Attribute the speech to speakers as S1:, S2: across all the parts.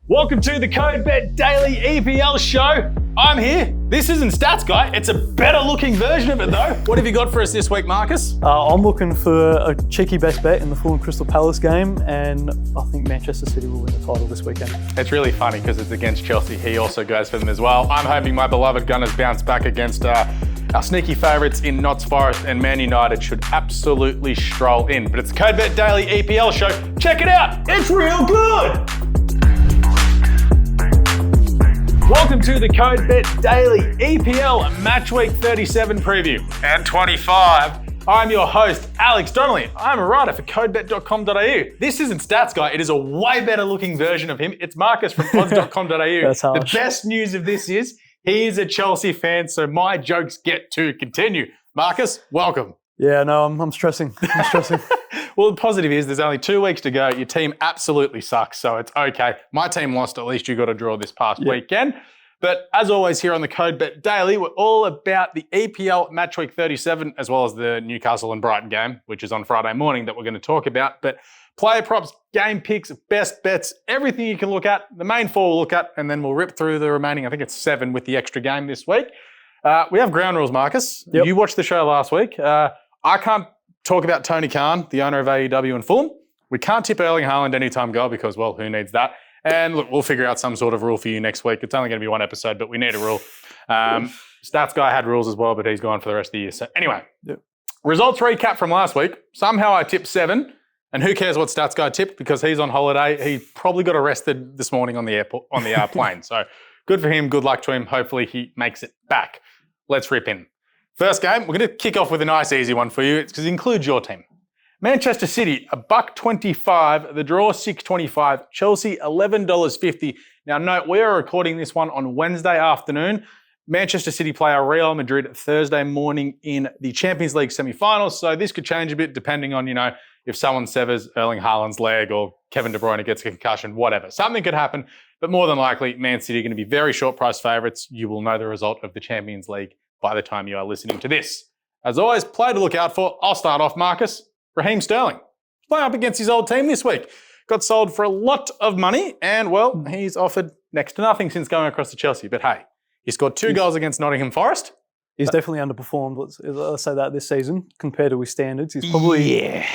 S1: Welcome to the CODE Bet Daily EPL Show. I'm here. This isn't Stats Guy. It's a better looking version of it though. What have you got for us this week, Marcus?
S2: I'm looking for a cheeky best bet in the Fulham Crystal Palace game, and I think Manchester City will win the title this weekend.
S1: It's really funny because it's against Chelsea. He also goes for them as well. I'm hoping my beloved Gunners bounce back against our sneaky favourites in Notts Forest, and Man United should absolutely stroll in. But it's the CODE Bet Daily EPL Show. Check it out. It's real good. Welcome to the CODE Bet Daily EPL Matchweek 37 preview and 25. I'm your host, Alex Donnelly. I'm a writer for codebet.com.au. This isn't Stats Guy. It is a way better looking version of him. It's Marcus from odds.com.au.
S2: That's harsh.
S1: The best news of this is he is a Chelsea fan, so my jokes get to continue. Marcus, welcome.
S2: Yeah, no, I'm stressing. I'm stressing.
S1: Well, the positive is there's only 2 weeks to go. Your team absolutely sucks, so it's okay. My team lost. At least you got a draw this past weekend. But as always here on the CODE Bet Daily, we're all about the EPL Matchweek 37, as well as the Newcastle and Brighton game, which is on Friday morning that we're going to talk about. But player props, game picks, best bets, everything you can look at. The main 4 we'll look at, and then we'll rip through the remaining, I think it's 7 with the extra game this week. We have ground rules, Marcus.
S2: Yep.
S1: You watched the show last week. I can't talk about Tony Khan, the owner of AEW and Fulham. We can't tip Erling Haaland anytime goal because, well, who needs that? And look, we'll figure out some sort of rule for you next week. It's only going to be 1 episode, but we need a rule. Stats Guy had rules as well, but he's gone for the rest of the year. So anyway, results recap from last week. Somehow I tipped 7, and who cares what Stats Guy tipped because he's on holiday. He probably got arrested this morning on the airport, on the plane. So good for him. Good luck to him. Hopefully he makes it back. Let's rip in. First game, we're going to kick off with a nice easy one for you. It's because it includes your team. Manchester City, $1.25. The draw, $6.25. Chelsea, $11.50. Now note, we are recording this one on Wednesday afternoon. Manchester City play our Real Madrid Thursday morning in the Champions League semi-finals. So this could change a bit depending on, if someone severs Erling Haaland's leg or Kevin De Bruyne gets a concussion, whatever. Something could happen, but more than likely, Man City are going to be very short price favourites. You will know the result of the Champions League by the time you are listening to this. As always, play to look out for. I'll start off, Marcus. Raheem Sterling, playing up against his old team this week. Got sold for a lot of money and, well, he's offered next to nothing since going across to Chelsea. But hey, he scored 2 goals against Nottingham Forest.
S2: He's definitely underperformed, let's say that, this season compared to his standards. He's probably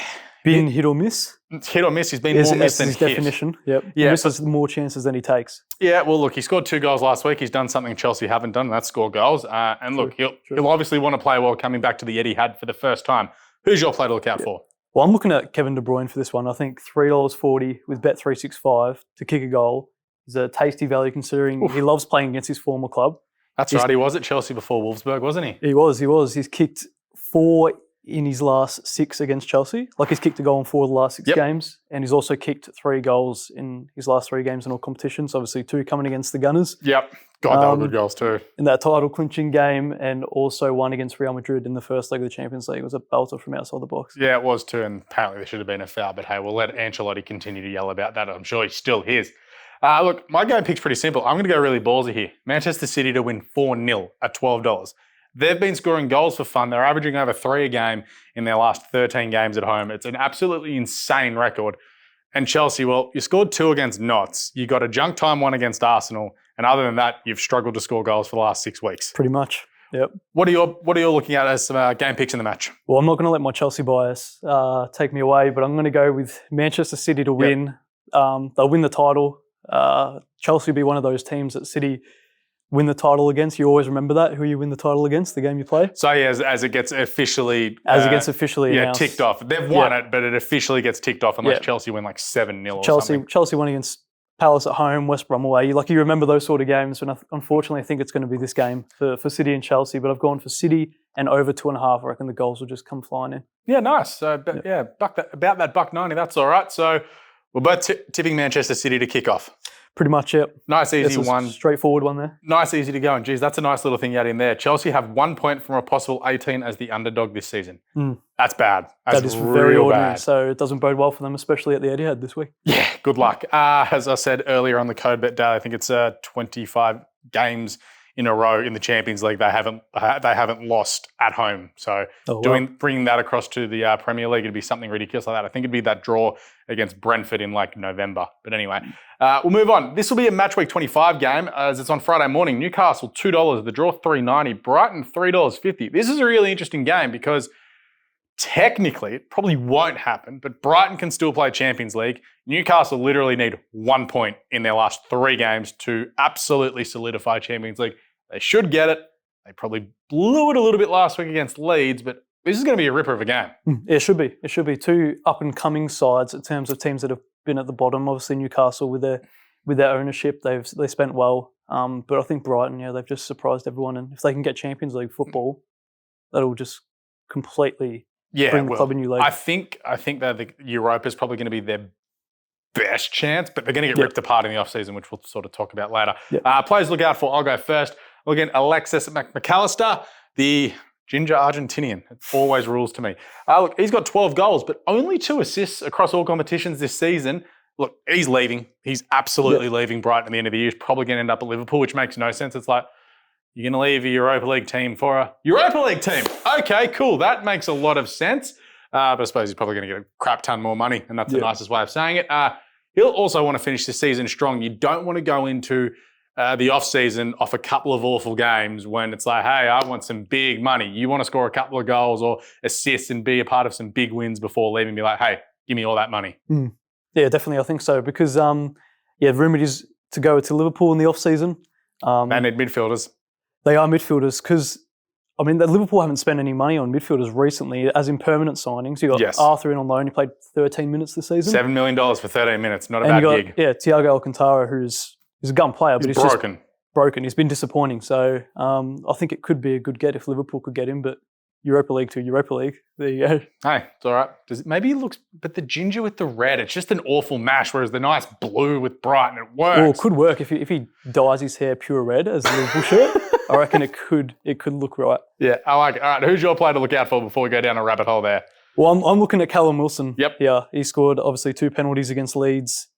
S2: been hit or miss.
S1: Hit or miss. He's been more miss than hit.
S2: That's his definition. Yep. He misses more chances than he takes. Yeah,
S1: well, look, he scored 2 goals last week. He's done something Chelsea haven't done, and that's score goals. And look, he'll obviously want to play well coming back to the Etihad for the first time. Who's your play to look out for?
S2: Well, I'm looking at Kevin De Bruyne for this one. I think $3.40 with Bet 365 to kick a goal is a tasty value considering he loves playing against his former club.
S1: That's right. He was at Chelsea before Wolfsburg, wasn't he?
S2: He was. He's kicked 4 in his last 6 against Chelsea. Like he's kicked a goal in 4 of the last 6 games. And he's also kicked 3 goals in his last 3 games in all competitions. Obviously 2 coming against the Gunners.
S1: Yep. God, they were good goals too.
S2: In that title clinching game, and also 1 against Real Madrid in the first leg of the Champions League. It was a belter from outside the box.
S1: Yeah, it was too. And apparently there should have been a foul. But hey, we'll let Ancelotti continue to yell about that. I'm sure he still hears. Look, my game pick's pretty simple. I'm going to go really ballsy here. Manchester City to win 4-0 at $12. They've been scoring goals for fun. They're averaging over 3 a game in their last 13 games at home. It's an absolutely insane record. And Chelsea, well, you scored 2 against Notts. You got a junk time 1 against Arsenal. And other than that, you've struggled to score goals for the last 6 weeks.
S2: Pretty much, yep.
S1: What are you looking at as some game picks in the match?
S2: Well, I'm not going to let my Chelsea bias take me away, but I'm going to go with Manchester City to win. They'll win the title. Chelsea will be one of those teams that City win the title against. You always remember that, who you win the title against, the game you play.
S1: So yeah, as it gets officially...
S2: announced.
S1: Ticked off. They've won it, but it officially gets ticked off unless Chelsea win like 7-0 or something.
S2: Chelsea won against Palace at home, West Brom away. You remember those sort of games, and unfortunately I think it's going to be this game for City and Chelsea, but I've gone for City and over 2.5. I reckon the goals will just come flying in.
S1: Yeah, nice. So, about that $1.90, that's all right. So we're both tipping Manchester City to kick off.
S2: Pretty much, yeah.
S1: Nice, easy one.
S2: Straightforward one there.
S1: Nice, easy to go. And geez, that's a nice little thing you had in there. Chelsea have 1 point from a possible 18 as the underdog this season. That's bad.
S2: That is very ordinary. Bad. So it doesn't bode well for them, especially at the Etihad this week.
S1: Yeah, good luck. As I said earlier on the CODE Bet Daily, I think it's 25 games in a row in the Champions League they haven't lost at home. So bringing that across to the Premier League, it'd be something ridiculous like that. I think it'd be that draw against Brentford in like November. But anyway, we'll move on. This will be a Matchweek 25 game as it's on Friday morning. Newcastle $2, the draw $3.90, Brighton $3.50. This is a really interesting game because technically it probably won't happen, but Brighton can still play Champions League. Newcastle literally need 1 point in their last 3 games to absolutely solidify Champions League. They should get it. They probably blew it a little bit last week against Leeds, but this is going to be a ripper of a game.
S2: It should be. It should be 2 up-and-coming sides in terms of teams that have been at the bottom. Obviously, Newcastle with their ownership, they spent well. But I think Brighton, they've just surprised everyone. And if they can get Champions League football, that'll just completely bring the club a new league.
S1: I think that the Europa is probably going to be their best chance, but they're going to get ripped apart in the off-season, which we'll sort of talk about later. Players to look out for, I'll go first. Look at Alexis McAllister, the ginger Argentinian. It always rules to me. Look, he's got 12 goals, but only 2 assists across all competitions this season. Look, he's leaving. He's absolutely leaving Brighton at the end of the year. He's probably going to end up at Liverpool, which makes no sense. It's like, you're going to leave a Europa League team for a Europa League team. Okay, cool. That makes a lot of sense. But I suppose he's probably going to get a crap ton more money, and that's the nicest way of saying it. He'll also want to finish the season strong. You don't want to go into the off-season off a couple of awful games when it's like, hey, I want some big money. You want to score a couple of goals or assists and be a part of some big wins before leaving. Be like, hey, give me all that money.
S2: Yeah, definitely. I think so because, rumoured is to go to Liverpool in the off-season.
S1: They need midfielders.
S2: They are midfielders because, Liverpool haven't spent any money on midfielders recently, as in permanent signings. You got Arthur in on loan. He played 13 minutes this season.
S1: $7 million for 13 minutes. Not a bad gig.
S2: Yeah, Thiago Alcantara, who's a gun player, but he's
S1: broken.
S2: Just broken. He's been disappointing. So I think it could be a good get if Liverpool could get him, but Europa League to Europa League. There you go.
S1: Hey, it's all right. Maybe it looks, but the ginger with the red, it's just an awful mash, whereas the nice blue with Brighton, it works.
S2: Well, it could work if he dyes his hair pure red as a Liverpool shirt. I reckon it could look right.
S1: Yeah, I like it. All right, who's your player to look out for before we go down a rabbit hole there?
S2: Well, I'm looking at Callum Wilson.
S1: Yep.
S2: Yeah, he scored obviously 2 penalties against Leeds.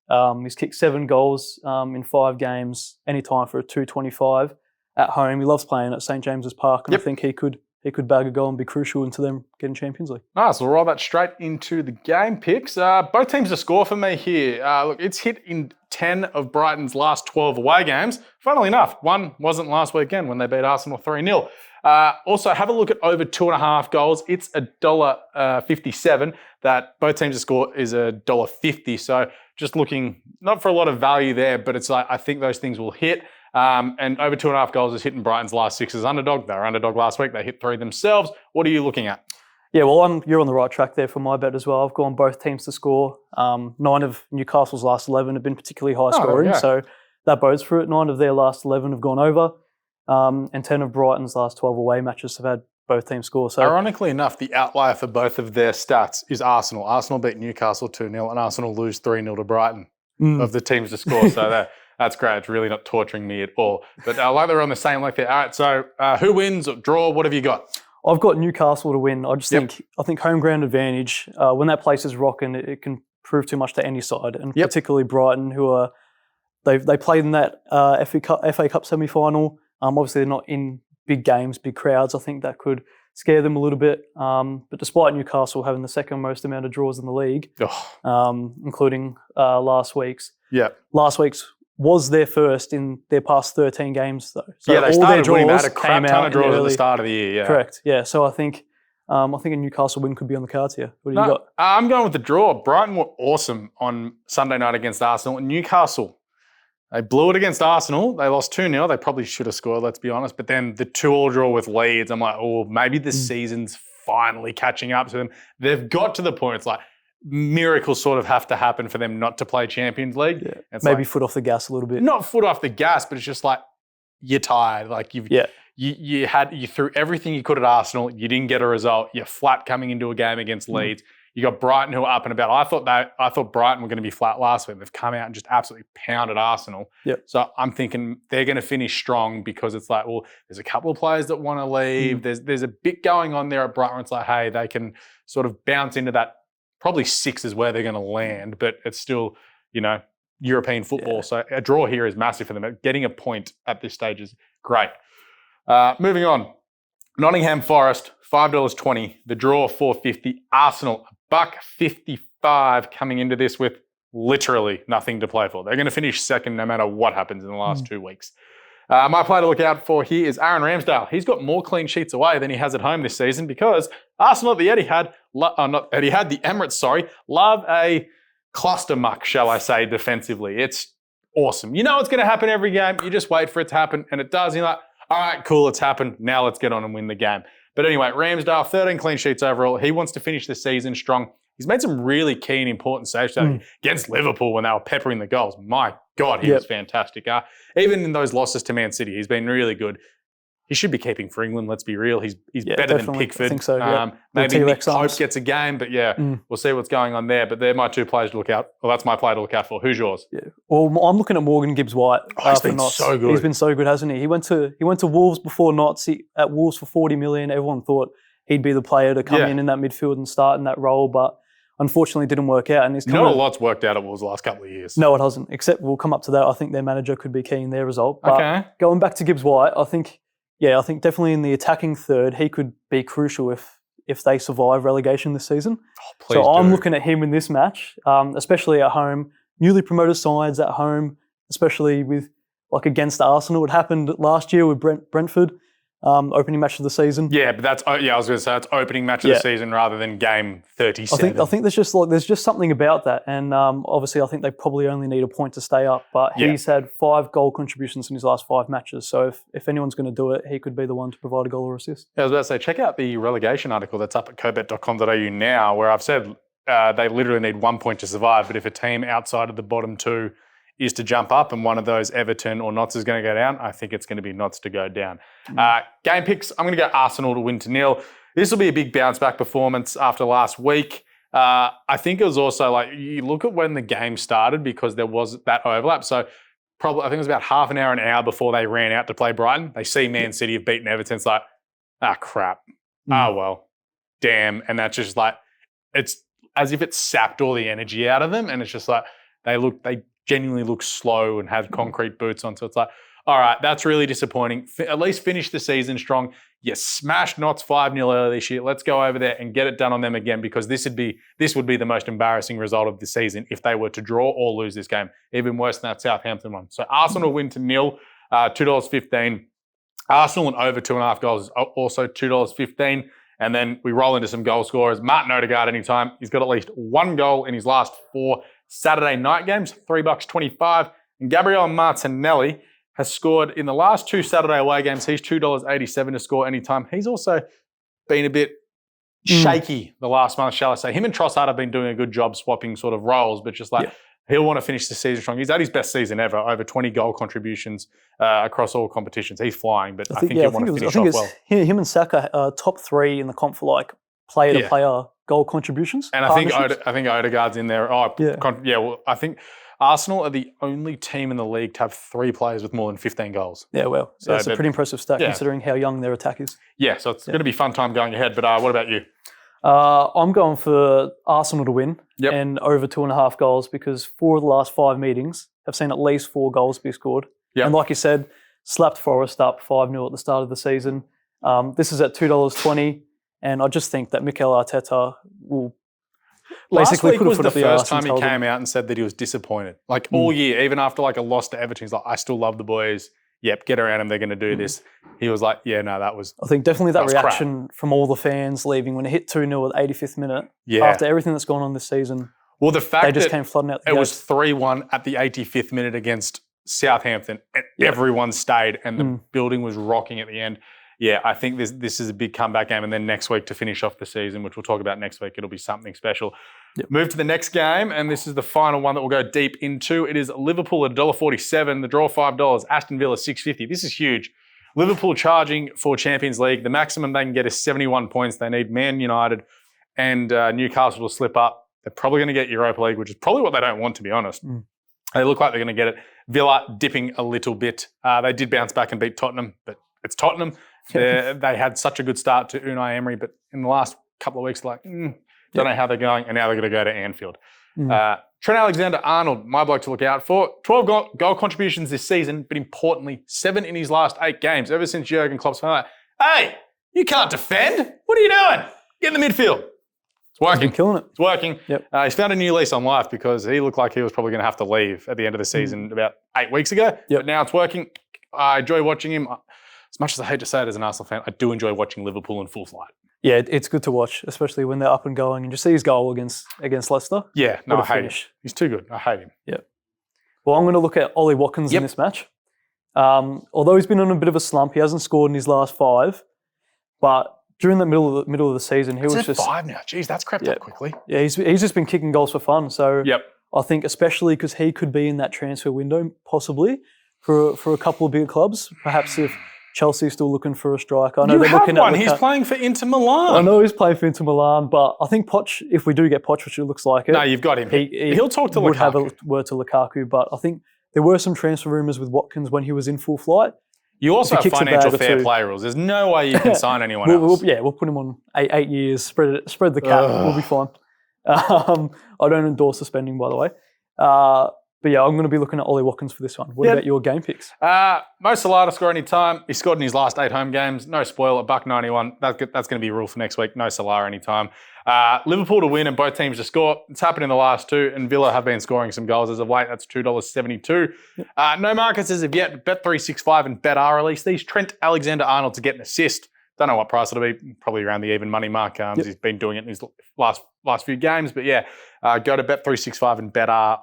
S2: He's kicked 7 goals in 5 games, any time for a 2.25 at home. He loves playing at St James's Park, and I think he could bag a goal and be crucial into them getting Champions League.
S1: Nice. We'll roll that straight into the game picks. Both teams to score for me here. Look, it's hit in 10 of Brighton's last 12 away games. Funnily enough, one wasn't last weekend when they beat Arsenal 3-0. Also, have a look at over 2.5 goals. It's $1.57. That both teams to score is $1.50. So just looking, not for a lot of value there, but it's like I think those things will hit. And over 2.5 goals is hitting Brighton's last 6 as underdog. They were underdog last week. They hit 3 themselves. What are you looking at?
S2: Yeah, well, you're on the right track there for my bet as well. I've gone both teams to score. 9 of Newcastle's last 11 have been particularly high scoring, so that bodes for it. 9 of their last 11 have gone over, and 10 of Brighton's last 12 away matches have had both teams score. So,
S1: ironically enough, the outlier for both of their stats is Arsenal. Arsenal beat Newcastle 2-0 and Arsenal lose 3-0 to Brighton of the teams to score. So that's great. It's really not torturing me at all. But I like they're on the same like there. All right, so who wins or draw? What have you got?
S2: I've got Newcastle to win. I think home ground advantage, when that place is rocking, it can prove too much to any side, and particularly Brighton, who they played in that FA Cup semi-final. Obviously, they're not in big games, big crowds. I think that could scare them a little bit. But despite Newcastle having the second most amount of draws in the league, including last week's. Last week's was their first in their past 13 games, though. So
S1: they started winning. They had a crap ton of draws at the start of the year. Yeah.
S2: Correct. Yeah. So I think a Newcastle win could be on the cards here. What do you got?
S1: I'm going with the draw. Brighton were awesome on Sunday night against Arsenal. Newcastle, they blew it against Arsenal. They lost 2-0. They probably should have scored, let's be honest. But then the 2-2 draw with Leeds, I'm like, maybe the season's finally catching up to them. They've got to the point, it's like, miracles sort of have to happen for them not to play Champions League.
S2: Yeah. Maybe foot off the gas a little bit.
S1: Not foot off the gas, but it's just like you're tired. Like you threw everything you could at Arsenal. You didn't get a result. You're flat coming into a game against Leeds. You got Brighton who are up and about. I thought Brighton were going to be flat last week. They've come out and just absolutely pounded Arsenal. So I'm thinking they're going to finish strong because it's like, well, there's a couple of players that want to leave. There's a bit going on there at Brighton. It's like, hey, they can sort of bounce into that. Probably 6 is where they're going to land, but it's still, European football. So a draw here is massive for them. Getting a point at this stage is Great. Moving on. Nottingham Forest, $5.20. The draw, $4.50. Arsenal, $1.55 coming into this with literally nothing to play for. They're going to finish second no matter what happens in the last 2 weeks. My player to look out for here is Aaron Ramsdale. He's got more clean sheets away than he has at home this season because Arsenal at the Etihad, the Emirates, love a cluster muck, shall I say, defensively. It's awesome. You know it's going to happen every game. You just wait for it to happen, and it does. You're like, all right, cool, it's happened. Now let's get on and win the game. But anyway, Ramsdale, 13 clean sheets overall. He wants to finish the season strong. He's made some really key and important saves against Liverpool when they were peppering the goals. My God, he was fantastic. Even in those losses to Man City, he's been really good. He should be keeping for England, let's be real. He's better than Pickford.
S2: I think so,
S1: maybe Nick Pope gets a game, but we'll see what's going on there. But they're my two players to look out. Well, that's my player to look out for. Who's yours?
S2: Yeah. Well, I'm looking at Morgan Gibbs-White.
S1: He's been so good.
S2: He's been so good, hasn't he? He went to Wolves before Notts. At Wolves for $40 million. Everyone thought he'd be the player to come in that midfield and start in that role, but unfortunately didn't work out. And he's
S1: not a lot's worked out at Wolves the last couple of years.
S2: No, it hasn't. Except we'll come up to that. I think their manager could be key in their result. But going back to Gibbs-White, I think definitely in the attacking third, he could be crucial if they survive relegation this season. I'm looking at him in this match, especially at home. Newly promoted sides at home, especially with against Arsenal. It happened last year with Brentford. Opening match of the season. Yeah,
S1: but I was going to say it's opening match of the season rather than game 37.
S2: I think there's just something about that, and obviously I think they probably only need a point to stay up. But he's had 5 goal contributions in his last 5 matches, so if anyone's going to do it, he could be the one to provide a goal or assist.
S1: I was about to say, check out the relegation article that's up at codebet.com.au now, where I've said they literally need 1 point to survive, but if a team outside of the bottom 2 is to jump up and one of those Everton or Notts is going to go down, I think it's going to be Notts to go down. Game picks, I'm going to go Arsenal to win to 0. This will be a big bounce back performance after last week. I think it was also you look at when the game started because there was that overlap. So probably, I think it was about half an hour before they ran out to play Brighton. They see Man City have beaten Everton. It's like, crap. Well, damn. And that's just it's as if it sapped all the energy out of them. And it's just they genuinely look slow and have concrete boots on. So it's all right, that's really disappointing. At least finish the season strong. You smashed Notts 5-0 earlier this year. Let's go over there and get it done on them again because this would be the most embarrassing result of the season if they were to draw or lose this game. Even worse than that Southampton one. So Arsenal win to 0, $2.15. Arsenal and over 2.5 goals is also $2.15. And then we roll into some goal scorers. Martin Odegaard anytime. He's got at least 1 goal in his last 4 Saturday night games, $3.25. And Gabriel Martinelli has scored in the last 2 Saturday away games. He's $2.87 to score anytime. He's also been a bit shaky the last month, shall I say. Him and Trossard have been doing a good job swapping sort of roles, but just he'll want to finish the season strong. He's at his best season ever, over 20 goal contributions across all competitions. He's flying, but I think he'll want to finish off well.
S2: Him and Saka are top 3 in the comp for player-to-player goal contributions.
S1: And I think Odegaard's in there. I think Arsenal are the only team in the league to have 3 players with more than 15 goals.
S2: Yeah, well, so that's a pretty impressive stat considering how young their attack is.
S1: Yeah, so it's going to be fun time going ahead. But what about you?
S2: I'm going for Arsenal to win and over 2.5 goals because 4 of the last 5 meetings have seen at least 4 goals be scored. Yep. And like you said, slapped Forest up 5-0 at the start of the season. This is at $2.20. And I just think that Mikel Arteta will basically put a foot up the arse.
S1: Last week was the first time he came out and said that he was disappointed. All year, even after a loss to Everton, he's like, I still love the boys. Yep, get around them, they're going to do this. He was like, that was
S2: I think definitely that reaction from all the fans leaving when it hit 2-0 at the 85th minute. Yeah. After everything that's gone on this season.
S1: Well, the fact
S2: they just came flooding out the
S1: gates. It was 3-1 at the 85th minute against Southampton. And everyone stayed and the building was rocking at the end. Yeah, I think this is a big comeback game. And then next week to finish off the season, which we'll talk about next week, it'll be something special. Yep. Move to the next game, and this is the final one that we'll go deep into. It is Liverpool at $1.47, the draw $5, Aston Villa $6.50. This is huge. Liverpool charging for Champions League. The maximum they can get is 71 points. They need Man United and Newcastle to slip up. They're probably going to get Europa League, which is probably what they don't want, to be honest. They look like they're going to get it. Villa dipping a little bit. They did bounce back and beat Tottenham, but it's Tottenham. They had such a good start to Unai Emery, but in the last couple of weeks, don't know how they're going, and now they're going to go to Anfield. Trent Alexander-Arnold, my bloke to look out for. 12 goal contributions this season, but importantly, 7 in his last 8 games. Ever since Jurgen Klopp's been like, hey, you can't defend. What are you doing? Get in the midfield. It's working.
S2: He's been killing it.
S1: It's working.
S2: Yep.
S1: He's found a new lease on life because he looked like he was probably going to have to leave at the end of the season about 8 weeks ago.
S2: Yep.
S1: But now it's working. I enjoy watching him. As much as I hate to say it as an Arsenal fan, I do enjoy watching Liverpool in full flight.
S2: Yeah, it's good to watch, especially when they're up and going. And just see his goal against Leicester.
S1: Yeah, no, I hate
S2: finish.
S1: him. He's too good. I hate him.
S2: Yeah. Well, I'm going to look at Ollie Watkins in this match. Although he's been on a bit of a slump, he hasn't scored in his last 5. But during the middle of the season, he was just
S1: 5 now. Jeez, that's crept up quickly.
S2: Yeah, he's just been kicking goals for fun. So
S1: yep.
S2: I think especially because he could be in that transfer window possibly for a couple of bigger clubs. Perhaps if Chelsea's still looking for a striker. I know
S1: you
S2: they're
S1: have
S2: looking
S1: one.
S2: at
S1: He's playing for Inter Milan.
S2: I know he's playing for Inter Milan, but I think Poch, if we do get Poch, which it looks like it.
S1: No, you've got him. He'll talk to
S2: would
S1: Lukaku.
S2: Have a word to Lukaku, but I think there were some transfer rumours with Watkins when he was in full flight.
S1: You also have financial fair play rules. There's no way you can sign anyone else.
S2: We'll put him on 8 years, spread the cap, we'll be fine. I don't endorse suspending, by the way. But yeah, I'm going to be looking at Ollie Watkins for this one. What about your game picks?
S1: Mo Salah to score any time. He scored in his last 8 home games. No spoiler, $1.91. That's going to be a rule for next week. No Salah any time. Liverpool to win and both teams to score. It's happened in the last 2, and Villa have been scoring some goals as of late. That's $2.72. No markets as of yet. Bet 365 and Bet R released these. Trent Alexander-Arnold to get an assist. Don't know what price it'll be. Probably around the even money mark. He's been doing it in his last few games. But yeah, go to Bet 365 and Bet R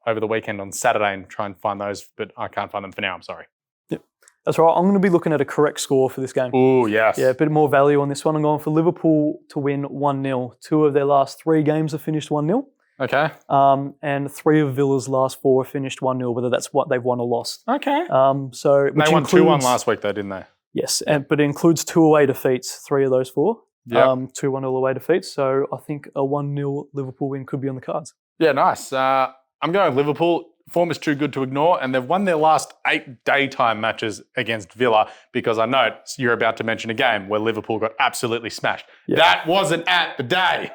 S1: over the weekend on Saturday and try and find those, but I can't find them for now, I'm sorry.
S2: Yep, that's right. I'm going to be looking at a correct score for this game.
S1: Oh, yes.
S2: Yeah, a bit more value on this one. I'm going for Liverpool to win 1-0. 2 of their last 3 games have finished 1-0.
S1: Okay.
S2: And 3 of Villa's last 4 have finished 1-0, whether that's what they've won or lost.
S1: Okay.
S2: They won
S1: 2-1 last week though, didn't they?
S2: Yes, but it includes 2 away defeats, 3 of those 4.
S1: Yep.
S2: 2 1-0 away defeats. So I think a 1-0 Liverpool win could be on the cards.
S1: Yeah, nice. I'm going with Liverpool. Form is too good to ignore, and they've won their last 8 daytime matches against Villa because I know you're about to mention a game where Liverpool got absolutely smashed. Yeah. That wasn't at the day,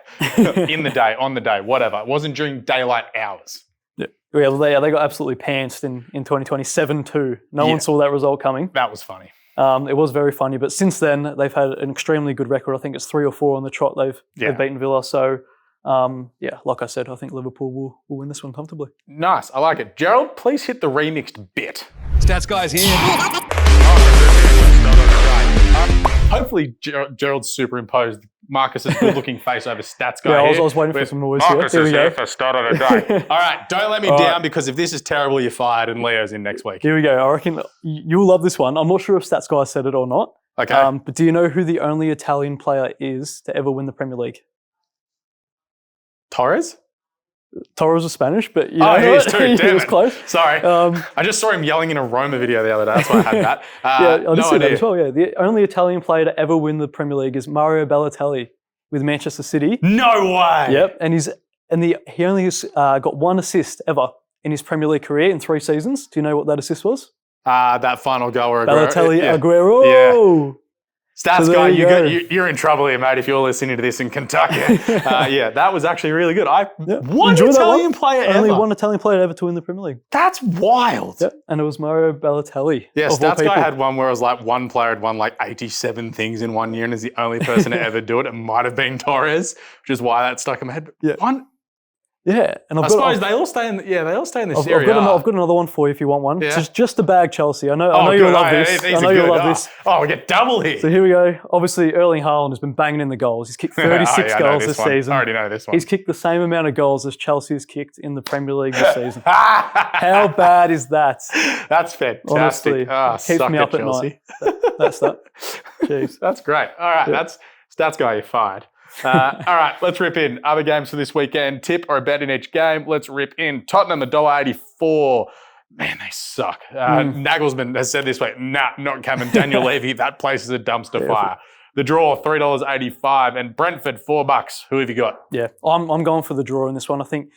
S1: in the day, on the day, whatever. It wasn't during daylight hours.
S2: Yeah, well, they got absolutely pantsed in 2027 too. No one saw that result coming.
S1: That was funny.
S2: It was very funny, but since then they've had an extremely good record. I think it's 3 or 4 on the trot they've beaten Villa. So. Like I said, I think Liverpool will win this one comfortably. Nice, I like it. Gerald, please hit the remixed bit.
S3: Stats guys here.
S1: Hopefully Gerald superimposed Marcus's good-looking face over Stats guy.
S2: Yeah, I was waiting for some noise
S1: Marcus
S2: here.
S1: Is here for start of the day. All right, don't let me down because if this is terrible, you're fired and Leo's in next week.
S2: Here we go. I reckon you'll love this one. I'm not sure if Stats guy said it or not.
S1: Okay.
S2: But do you know who the only Italian player is to ever win the Premier League?
S1: Torres?
S2: Torres was Spanish, but you know,
S1: he is too.
S2: he was close.
S1: Sorry. I just saw him yelling in a Roma video the other day. That's why I had that.
S2: I did see that as well. Yeah, the only Italian player to ever win the Premier League is Mario Balotelli with Manchester City.
S1: No way.
S2: Yep, he only has got 1 assist ever in his Premier League career in 3 seasons. Do you know what that assist was?
S1: That final goal where
S2: Balotelli Aguero.
S1: Yeah. Stats guy, you're in trouble here, mate, if you're listening to this in Kentucky. That was actually really good. One Italian player ever.
S2: Only 1 Italian player ever to win the Premier League.
S1: That's wild.
S2: Yep. And it was Mario Balotelli.
S1: Yeah, Stats guy had one where it was like one player had won like 87 things in 1 year and is the only person to ever do it. It might have been Torres, which is why that stuck in my head.
S2: Yeah. And
S1: I suppose they all stay in the Serie A.
S2: I've got another one for you if you want one.
S1: Yeah.
S2: Just to bag Chelsea. I know you'll love this. I know you'll love this.
S1: Oh, we get double here.
S2: So here we go. Obviously, Erling Haaland has been banging in the goals. He's kicked 36 goals this season.
S1: I already know this one.
S2: He's kicked the same amount of goals as Chelsea has kicked in the Premier League this season. How bad is that?
S1: That's fantastic.
S2: Honestly, keeps me up
S1: Chelsea.
S2: at night. That's that. Jeez.
S1: That's great. All right, that's Stats guy, you're fired. All right, let's rip in. Other games for this weekend. Tip or a bet in each game. Let's rip in. Tottenham, $1.84. Man, they suck. Nagelsmann has said this week, not coming. Daniel Levy, that place is a dumpster fire. The draw, $3.85. And Brentford, $4. Who have you got?
S2: Yeah, I'm going for the draw in this one. I think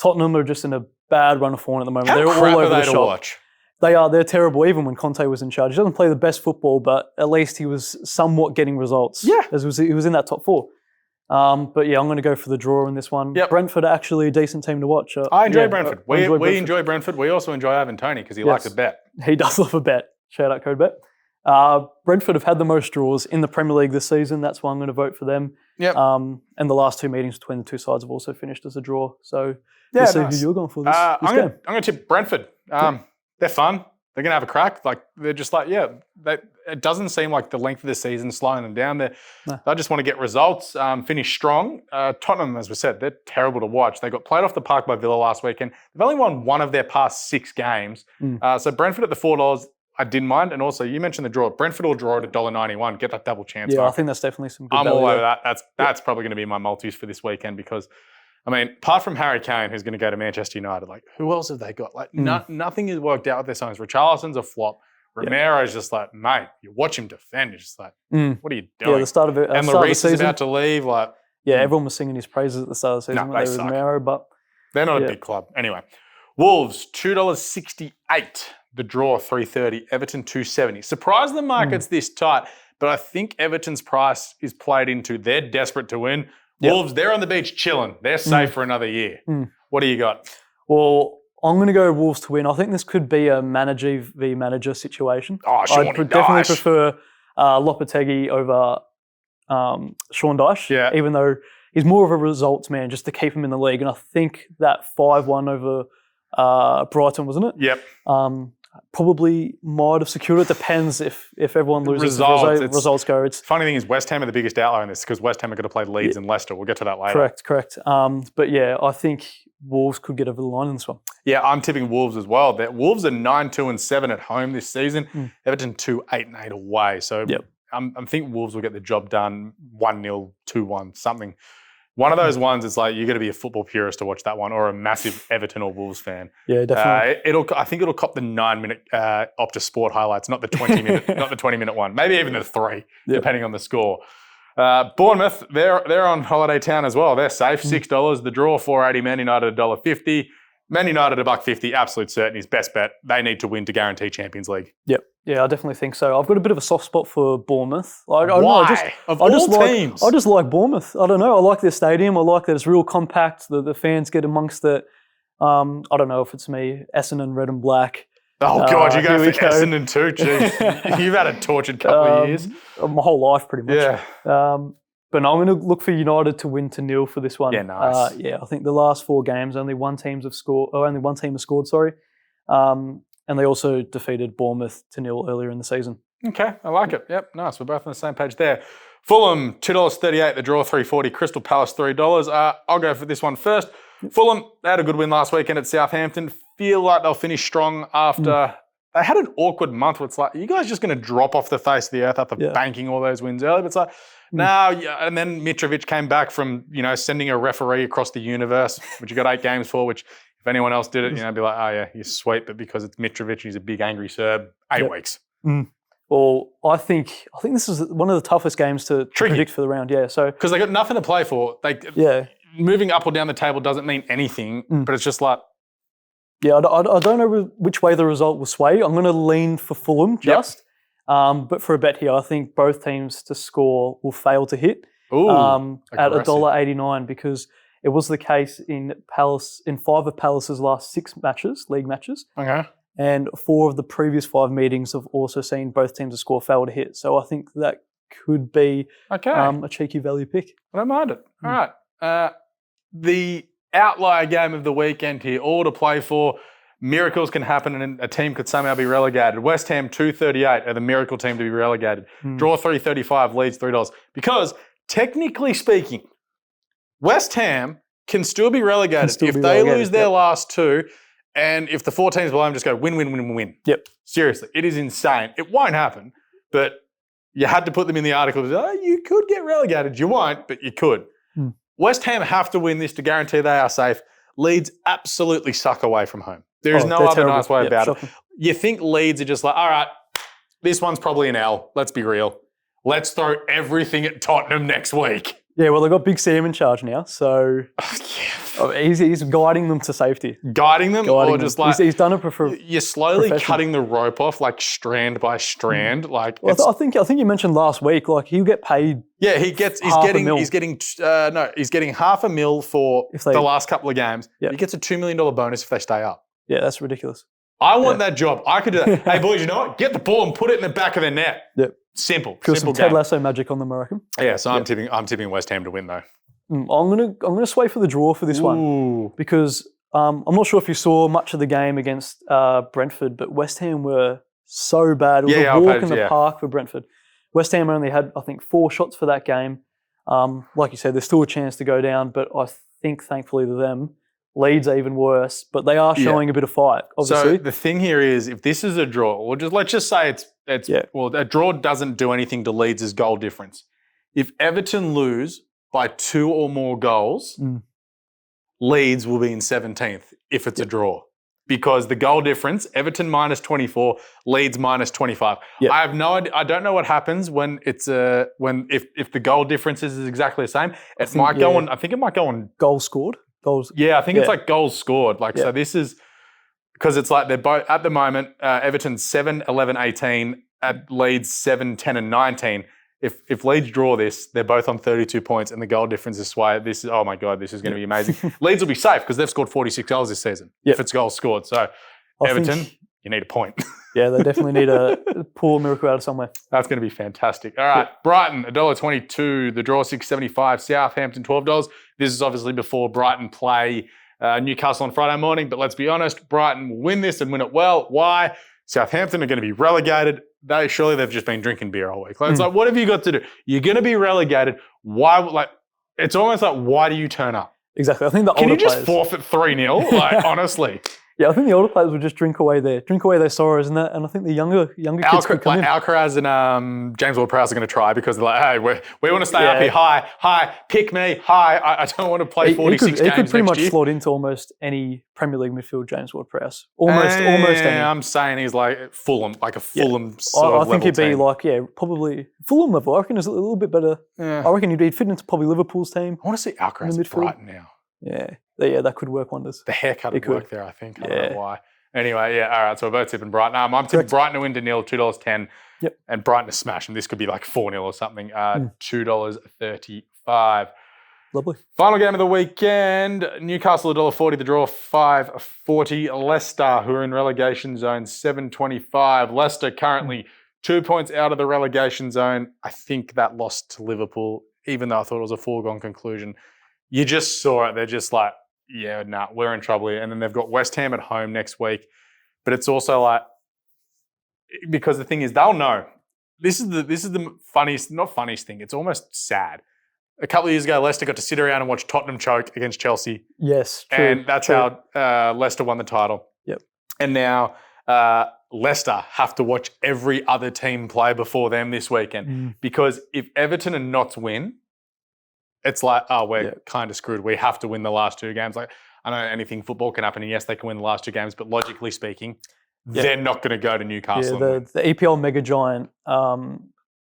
S2: Tottenham are just in a bad run of form at the moment. They're all over the shop.
S1: Watch?
S2: They're terrible, even when Conte was in charge. He doesn't play the best football, but at least he was somewhat getting results.
S1: Yeah.
S2: As he was in that top 4. But yeah, I'm going to go for the draw in this one.
S1: Yep.
S2: Brentford are actually a decent team to watch.
S1: I enjoy
S2: yeah,
S1: Brentford.
S2: I enjoy
S1: We
S2: Brentford.
S1: enjoy Brentford. We also enjoy Ivan Toney because he likes a bet.
S2: He does love a bet. Shout out Code Bet. Brentford have had the most draws in the Premier League this season. That's why I'm going to vote for them.
S1: Yep.
S2: And the last two meetings between the two sides have also finished as a draw. So
S1: Yeah,
S2: let's see
S1: nice.
S2: who you're going for this
S1: I'm
S2: game.
S1: going to tip Brentford. They're fun. They're going to have a crack. Like they're just like, it doesn't seem like the length of the season slowing them down. They just want to get results, finish strong. Tottenham, as we said, they're terrible to watch. They got played off the park by Villa last weekend. They've only won one of their past 6 games. So Brentford at the $4, I didn't mind. And also, you mentioned the draw. Brentford will draw at $1.91. Get that double chance.
S2: Yeah,
S1: market.
S2: I think that's definitely some good
S1: I'm
S2: value
S1: all over
S2: there.
S1: that. That's probably going to be my multis for this weekend because, I mean, apart from Harry Kane, who's going to go to Manchester United, like who else have they got? Like nothing has worked out with their signings. Richarlison's a flop. Romero's just like, mate, you watch him defend. You're just like, what are you doing?
S2: Yeah, the start of it.
S1: And Lloris is about to leave. Like,
S2: everyone was singing his praises at the start of the season.
S1: No, they
S2: with
S1: suck.
S2: Romero, but
S1: they're not a big club. Anyway, Wolves, $2.68. The draw, $3.30. Everton, $2.70. Surprised the market's this tight, but I think Everton's price is played into they're desperate to win. Wolves, they're on the beach chilling. They're safe for another year. What do you got?
S2: Well, I'm going to go Wolves to win. I think this could be a manager v manager situation.
S1: Oh, Sean
S2: I'd definitely prefer Lopetegui over Sean Dyche, even though he's more of a results man just to keep him in the league. And I think that 5-1 over Brighton, wasn't it?
S1: Yep.
S2: Probably might have secured it. Depends if everyone loses. Results go. It's
S1: funny thing is West Ham are the biggest outlier in this because West Ham are going to play Leeds and Leicester. We'll get to that later.
S2: Correct. But yeah, I think Wolves could get over the line in this one.
S1: Yeah, I'm tipping Wolves as well. Wolves are 9-2-7 at home this season. Everton 2-8-8 away. So I think Wolves will get the job done 1-0, 2-1, something. One of those ones is like, you're going to be a football purist to watch that one or a massive Everton or Wolves fan.
S2: Yeah, definitely.
S1: I think it'll cop the 9-minute Optus Sport highlights, not the 20-minute, not the 20-minute one. Maybe even the 3, depending on the score. Bournemouth, they're on holiday town as well. They're safe, $6. The draw, $4.80. Man United, $1.50. Man United, $1.50. Absolute certainty. Best bet. They need to win to guarantee Champions League.
S2: Yep. Yeah, I definitely think so. I've got a bit of a soft spot for Bournemouth.
S1: Why? Of all teams?
S2: I just like Bournemouth. I don't know. I like their stadium. I like that it's real compact. The fans get amongst it. I don't know if it's me. Essendon, red and black.
S1: Oh, God, you go for Essendon too. Jeez. You've had a tortured couple of years.
S2: My whole life, pretty much.
S1: Yeah.
S2: But I'm going to look for United to win 0 for this one.
S1: Yeah, nice.
S2: I think the last 4 games, only one team has scored. And they also defeated Bournemouth 0 earlier in the season.
S1: Okay, I like it. Yep, nice. We're both on the same page there. Fulham, $2.38. The draw, $3.40. Crystal Palace, $3. I'll go for this one first. Fulham, they had a good win last weekend at Southampton. Feel like they'll finish strong after... They had an awkward month where it's like, are you guys just going to drop off the face of the earth after banking all those wins early? But it's like, and then Mitrovic came back from, sending a referee across the universe, which you got 8 games for, which if anyone else did it, be like, oh yeah, you're sweet, but because it's Mitrovic, he's a big angry Serb, 8 weeks.
S2: Well, I think this is one of the toughest games to predict for the round. Yeah, so
S1: because they got nothing to play for. Moving up or down the table doesn't mean anything, but it's just like.
S2: Yeah, I don't know which way the result will sway. I'm going to lean for Fulham but for a bet here, I think both teams to score will fail to hit at $1.89 because it was the case in 5 of Palace's last 6 league matches.
S1: Okay.
S2: And 4 of the previous 5 meetings have also seen both teams to score fail to hit. So I think that could be a cheeky value pick.
S1: I don't mind it. All right. The outlier game of the weekend here, all to play for. Miracles can happen and a team could somehow be relegated. West Ham, $2.38 are the miracle team to be relegated. Draw, $3.35, Leeds, $3. Because technically speaking, West Ham can still be relegated if they lose their last 2 and if the 4 teams below them just go win, win, win, win.
S2: Yep.
S1: Seriously, it is insane. It won't happen, but you had to put them in the article. You could get relegated. You won't, but you could. West Ham have to win this to guarantee they are safe. Leeds absolutely suck away from home. There is no other nice way about it. You think Leeds are just like, all right, this one's probably an L. Let's be real. Let's throw everything at Tottenham next week.
S2: Yeah, well, they've got Big Sam in charge now, so he's guiding them to safety.
S1: Guiding them, or just like
S2: he's done it for
S1: you're slowly cutting the rope off, like strand by strand. Like,
S2: well, I think you mentioned last week, like he'll get paid.
S1: Yeah, he's getting $500,000 for the last couple of games.
S2: Yeah.
S1: He gets a $2 million bonus if they stay up.
S2: Yeah, that's ridiculous.
S1: I want that job. I could do that. Hey boys, you know what? Get the ball and put it in the back of the net.
S2: Yep.
S1: Simple.
S2: Feel
S1: Simple
S2: some Ted Lasso magic on them, I reckon.
S1: Yeah, so I'm tipping West Ham to win though.
S2: I'm gonna sway for the draw for this one because I'm not sure if you saw much of the game against Brentford, but West Ham were so bad. It was a walk in the park for Brentford. West Ham only had, I think, 4 shots for that game. Like you said, there's still a chance to go down, but I think, thankfully to them, Leeds are even worse, but they are showing a bit of fight, obviously.
S1: So the thing here is, if this is a draw, let's just say a draw doesn't do anything to Leeds' goal difference. If Everton lose by 2 or more goals, Leeds will be in 17th if it's a draw. Because the goal difference, Everton minus 24, Leeds minus 25.
S2: Yep.
S1: I have no idea. I don't know what happens when it's if the goal difference is exactly the same. I think it might go on
S2: goals scored. Goals.
S1: Yeah, I think it's like goals scored. So this is because it's like they're both at the moment. Everton 7, 11, 18. At Leeds 7, 10, and 19. If Leeds draw this, they're both on 32 points, and the goal difference is why this is. Oh my god, this is going to be amazing. Leeds will be safe because they've scored 46 goals this season. If it's goals scored, so Everton, you need a point.
S2: Yeah, they definitely need a pull a miracle out of somewhere.
S1: That's going to be fantastic. All right, Brighton $1.22, the draw $6.75, Southampton $12. This is obviously before Brighton play Newcastle on Friday morning, but let's be honest, Brighton will win this and win it well. Why? Southampton are going to be relegated. Surely they've just been drinking beer all week. It's like, what have you got to do? You're going to be relegated. Why? It's almost like, why do you turn up?
S2: Exactly. I think the
S1: Can
S2: older
S1: you just
S2: players,
S1: forfeit 3-0? Honestly.
S2: Yeah, I think the older players would just drink away their sorrows and that. And I think the younger kids could come in.
S1: Alcaraz and James Ward-Prowse are going to try because they're like, hey, we want to stay up here. Hi, pick me. Hi, I don't want to play 46 games.
S2: He could pretty much
S1: year.
S2: slot into almost any Premier League midfield, James Ward-Prowse. Almost any.
S1: I'm saying he's like Fulham, like a Fulham sort of
S2: I think he'd be
S1: team.
S2: like, probably Fulham level. I reckon is a little bit better.
S1: Yeah.
S2: I reckon he'd fit into probably Liverpool's team.
S1: I want to see Alcaraz at Brighton now.
S2: Yeah, that could work wonders.
S1: The haircut would work there, I think. I don't know why. Anyway, all right, so we're both tipping Brighton. I'm tipping Brighton to win to nil, $2.10.
S2: Yep.
S1: And Brighton to smash, and this could be like 4-0 or something, $2.35.
S2: Lovely.
S1: Final game of the weekend, Newcastle $1.40, the draw $5.40. Leicester, who are in relegation zone, $7.25. Leicester currently 2 points out of the relegation zone. I think that loss to Liverpool, even though I thought it was a foregone conclusion, you just saw it. They're just like, we're in trouble here. And then they've got West Ham at home next week. But it's also like, because the thing is, they'll know. This is the funniest, not funniest thing. It's almost sad. A couple of years ago, Leicester got to sit around and watch Tottenham choke against Chelsea.
S2: Yes, true.
S1: And that's how Leicester won the title.
S2: Yep. And
S1: now Leicester have to watch every other team play before them this weekend. Because if Everton and Notts win, it's like, we're kind of screwed. We have to win the last 2 games. Like, I know anything football can happen, and yes, they can win the last 2 games, but logically speaking, they're not going to go to Newcastle.
S2: Yeah, the EPL mega giant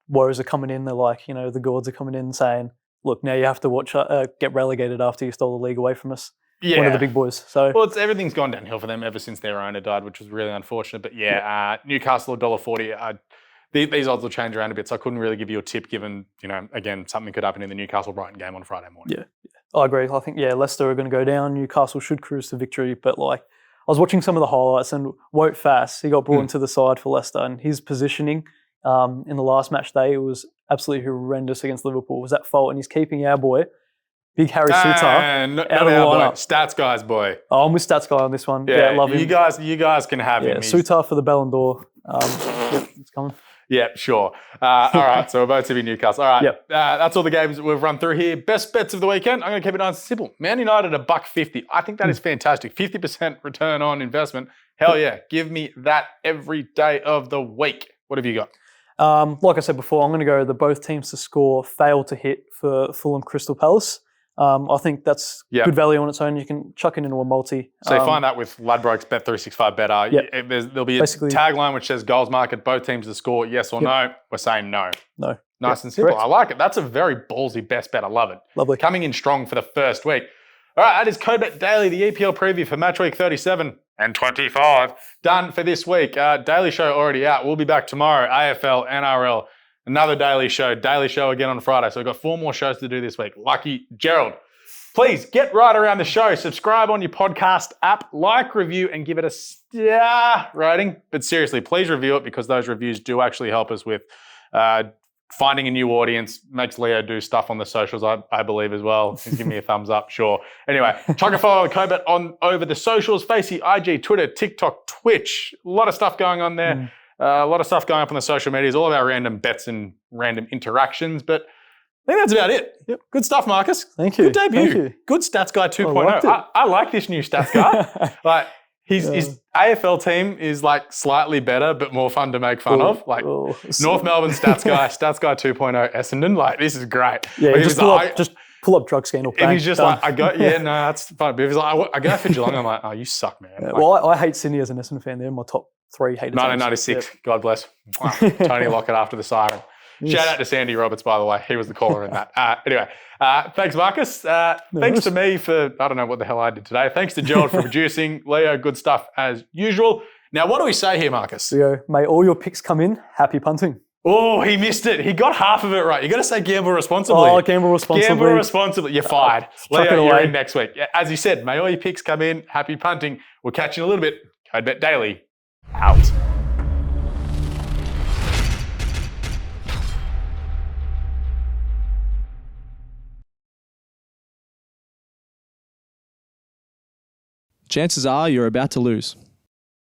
S2: woes are coming in. They're like, the gods are coming in and saying, look, now you have to watch get relegated after you stole the league away from us.
S1: Yeah.
S2: One of the big boys. So
S1: everything's gone downhill for them ever since their owner died, which was really unfortunate. But Newcastle $1.40. These odds will change around a bit, so I couldn't really give you a tip given, again, something could happen in the Newcastle-Brighton game on Friday morning.
S2: Yeah, I agree. I think, Leicester are going to go down. Newcastle should cruise to victory. But, I was watching some of the highlights, and Wout Faes, he got brought into the side for Leicester, and his positioning in the last match day was absolutely horrendous against Liverpool. Was at fault, and he's keeping our boy, Big Harry Souttar, out of the lineup.
S1: Stats guy's boy.
S2: Oh, I'm with Stats guy on this one. Yeah, love him.
S1: You guys can have him.
S2: Souttar for the Ballon d'Or. It's coming.
S1: Yeah, sure. All right, so we're both tipping Newcastle. All right, that's all the games we've run through here. Best bets of the weekend. I'm going to keep it nice and simple. Man United $1.50. I think that is fantastic. 50% return on investment. Hell yeah, give me that every day of the week. What have you got?
S2: Like I said before, I'm going to go both teams to score fail to hit for Fulham Crystal Palace. I think that's
S1: Yep.
S2: good value on its own. You can chuck it into a multi.
S1: So you find that with Ladbrokes Bet365 Better.
S2: Yep.
S1: There'll be a
S2: Basically-
S1: tagline which says goals market, both teams to score, yes or no. We're saying no.
S2: No.
S1: Nice
S2: Yep,
S1: and simple.
S2: correct.
S1: I like it. That's a very ballsy best bet. I love it.
S2: Lovely.
S1: Coming in strong for the first week. All right, that is CODE Bet Daily, the EPL preview for Matchweek 37 and 25. Done for this week. Daily show already out. We'll be back tomorrow. AFL, NRL, another daily show again on Friday. So we've got 4 more shows to do this week. Lucky Gerald. Please get right around the show. Subscribe on your podcast app, like, review, and give it a star rating. But seriously, please review it because those reviews do actually help us with finding a new audience. Makes Leo do stuff on the socials, I believe, as well. He's giving me a thumbs up, sure. Anyway, chuck a follow on CoBet on over the socials, Facey, IG, Twitter, TikTok, Twitch. A lot of stuff going on there. A lot of stuff going up on the social medias, all of our random bets and random interactions. But I think that's about it.
S2: Yep.
S1: Good stuff, Marcus.
S2: Thank you.
S1: Good debut.
S2: Thank you.
S1: Good Stats Guy 2.0.
S2: liked it.
S1: I like this new Stats Guy. Like his AFL team is like slightly better, but more fun to make fun of. Like North Melbourne Stats Guy 2.0 Essendon. Like this is great.
S2: Yeah,
S1: Like,
S2: just pull up drug scandal.
S1: if he's just like, I go, yeah, no, that's fine. But if he's like, I go for Geelong, I'm like, oh, you suck, man.
S2: Yeah,
S1: Like,
S2: well, I hate Sydney as an Essendon fan. They're my top 3 hated teams.
S1: 1996, God bless. Wow. Tony Lockett after the siren. Shout out to Sandy Roberts, by the way. He was the caller in that. Anyway, thanks, Marcus. Thanks to me for, I don't know what the hell I did today. Thanks to Gerald for producing. Leo, good stuff as usual. Now, what do we say here, Marcus?
S2: So, you go, may all your picks come in. Happy punting.
S1: Oh, he missed it. He got half of it right. You got to say gamble responsibly.
S2: Oh, gamble responsibly.
S1: Gamble responsibly. You're fired.
S2: Chuck it
S1: Leo, you're
S2: away.
S1: in next week. As you said, may all your picks come in. Happy punting. We'll catch you in a little bit. Code Bet Daily. Out.
S3: Chances are you're about to lose.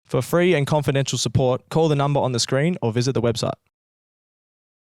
S3: For free and confidential support, call the number on the screen or visit the website.